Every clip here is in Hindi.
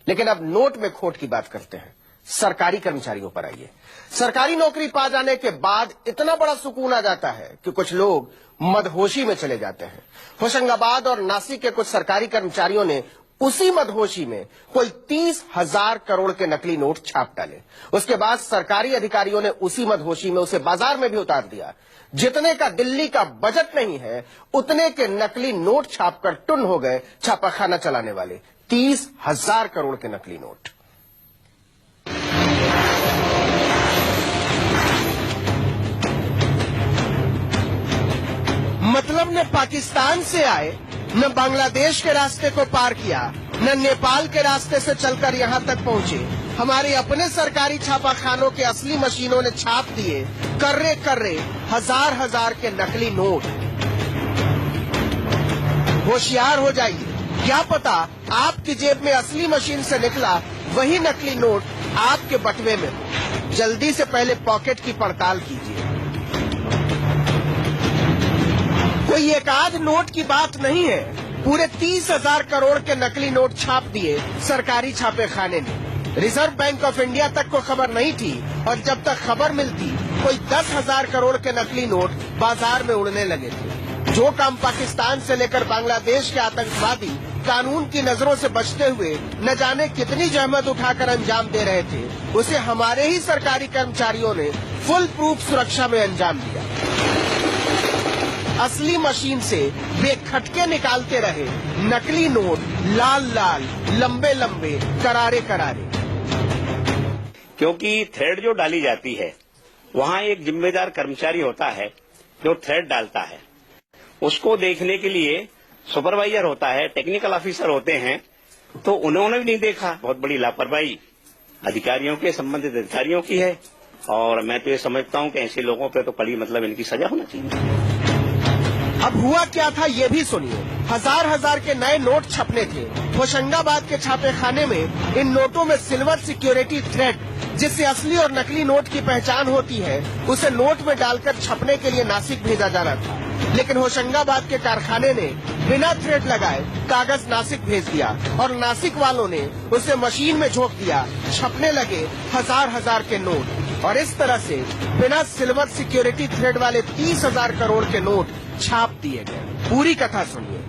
लेकिन अब नोट में खोट की बात करते हैं। सरकारी कर्मचारियों पर आइए। सरकारी नौकरी पा जाने के बाद इतना बड़ा सुकून आ जाता है कि कुछ लोग मदहोशी में चले जाते हैं। होशंगाबाद और नासिक के कुछ सरकारी कर्मचारियों ने उसी मदहोशी में कोई 30,000 करोड़ के नकली नोट छाप डाले। उसके बाद सरकारी अधिकारियों ने उसी मदहोशी में उसे बाजार में भी उतार दिया। जितने का दिल्ली का बजट नहीं है, उतने के नकली नोट छापकर टुन हो गए छापाखाना चलाने वाले। 30,000 करोड़ के नकली नोट। मतलब न पाकिस्तान से आए, न बांग्लादेश के रास्ते को पार किया, न नेपाल के रास्ते से चलकर यहाँ तक पहुँचे। हमारे अपने सरकारी छापाखानों के असली मशीनों ने छाप दिए कर्रे हजार के नकली नोट। होशियार हो जाइए, क्या पता आपकी जेब में असली मशीन से निकला वही नकली नोट आपके बटुए में। जल्दी से पहले पॉकेट की पड़ताल कीजिए। कोई एक आध नोट की बात नहीं है, पूरे 30,000 करोड़ के नकली नोट छाप दिए सरकारी छापेखाने ने। रिजर्व बैंक ऑफ इंडिया तक को खबर नहीं थी, और जब तक खबर मिलती कोई 10,000 करोड़ के नकली नोट बाजार में उड़ने लगे थे। जो काम पाकिस्तान से लेकर बांग्लादेश के आतंकवादी कानून की नजरों से बचते हुए न जाने कितनी जहमत उठाकर अंजाम दे रहे थे, उसे हमारे ही सरकारी कर्मचारियों ने फुल प्रूफ सुरक्षा में अंजाम दिया। असली मशीन से बेखटके निकालते रहे नकली नोट, लाल लंबे करारे। क्योंकि थ्रेड जो डाली जाती है, वहाँ एक जिम्मेदार कर्मचारी होता है जो थ्रेड डालता है। उसको देखने के लिए सुपरवाइजर होता है, टेक्निकल ऑफिसर होते हैं, तो उन्होंने भी नहीं देखा। बहुत बड़ी लापरवाही अधिकारियों के, संबंधित अधिकारियों की है, और मैं तो ये समझता हूँ कि ऐसे लोगों पे तो कड़ी मतलब इनकी सजा होना चाहिए। अब हुआ क्या था ये भी सुनिए। हजार के नए नोट छपने थे। होशंगाबाद के छापेखाने में इन नोटों में सिल्वर सिक्योरिटी थ्रेड, जिससे असली और नकली नोट की पहचान होती है, उसे नोट में डालकर छपने के लिए नासिक भेजा जाना था। लेकिन होशंगाबाद के कारखाने ने बिना थ्रेड लगाए कागज नासिक भेज दिया, और नासिक वालों ने उसे मशीन में झोंक दिया। छपने लगे हजार के नोट, और इस तरह से बिना सिल्वर सिक्योरिटी थ्रेड वाले 30,000 करोड़ के नोट छाप दिए गए। पूरी कथा सुनिए।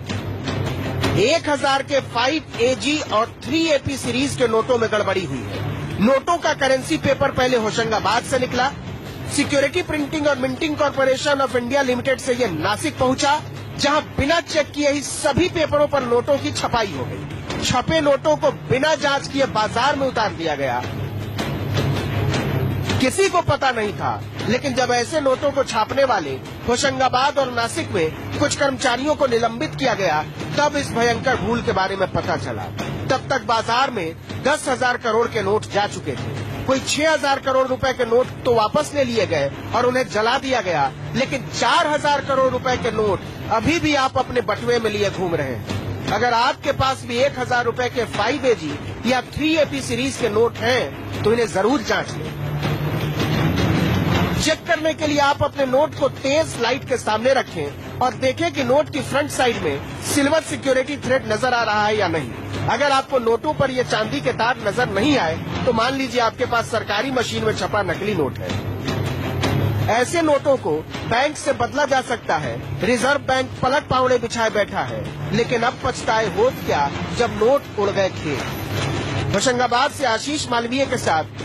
1,000 के 5AG और 3AP सीरीज के नोटों में गड़बड़ी हुई है। नोटों का करेंसी पेपर पहले होशंगाबाद से निकला, सिक्योरिटी प्रिंटिंग और minting corporation of India limited से ये नासिक पहुंचा, जहां बिना चेक किए ही सभी पेपरों पर नोटों की छपाई हो गई। छपे नोटों को बिना जांच किए बाजार में उतार दिया गया। किसी को पता नहीं था, लेकिन जब ऐसे नोटों को छापने वाले होशंगाबाद और नासिक में कुछ कर्मचारियों को निलंबित किया गया, तब इस भयंकर भूल के बारे में पता चला। तब तक बाजार में 10,000 करोड़ के नोट जा चुके थे। कोई 6,000 करोड़ रुपए के नोट तो वापस ले लिए गए और उन्हें जला दिया गया, लेकिन 4,000 करोड़ रुपए के नोट अभी भी आप अपने बटुए में लिए घूम रहे हैं। अगर आपके पास भी 1,000 रुपए के 5AG या 3AP सीरीज के नोट हैं, तो इन्हें जरूर जांच लें। चेक करने के लिए आप अपने नोट को तेज लाइट के सामने रखें और देखें कि नोट की फ्रंट साइड में सिल्वर सिक्योरिटी थ्रेड नजर आ रहा है या नहीं। अगर आपको नोटों पर ये चांदी के तार नजर नहीं आए, तो मान लीजिए आपके पास सरकारी मशीन में छपा नकली नोट है। ऐसे नोटों को बैंक से बदला जा सकता है। रिजर्व बैंक पलट पावड़े बिछाए बैठा है, लेकिन अब पछताए होत क्या जब नोट उड़ गए खेत। होशंगाबाद से आशीष मालवीय के साथ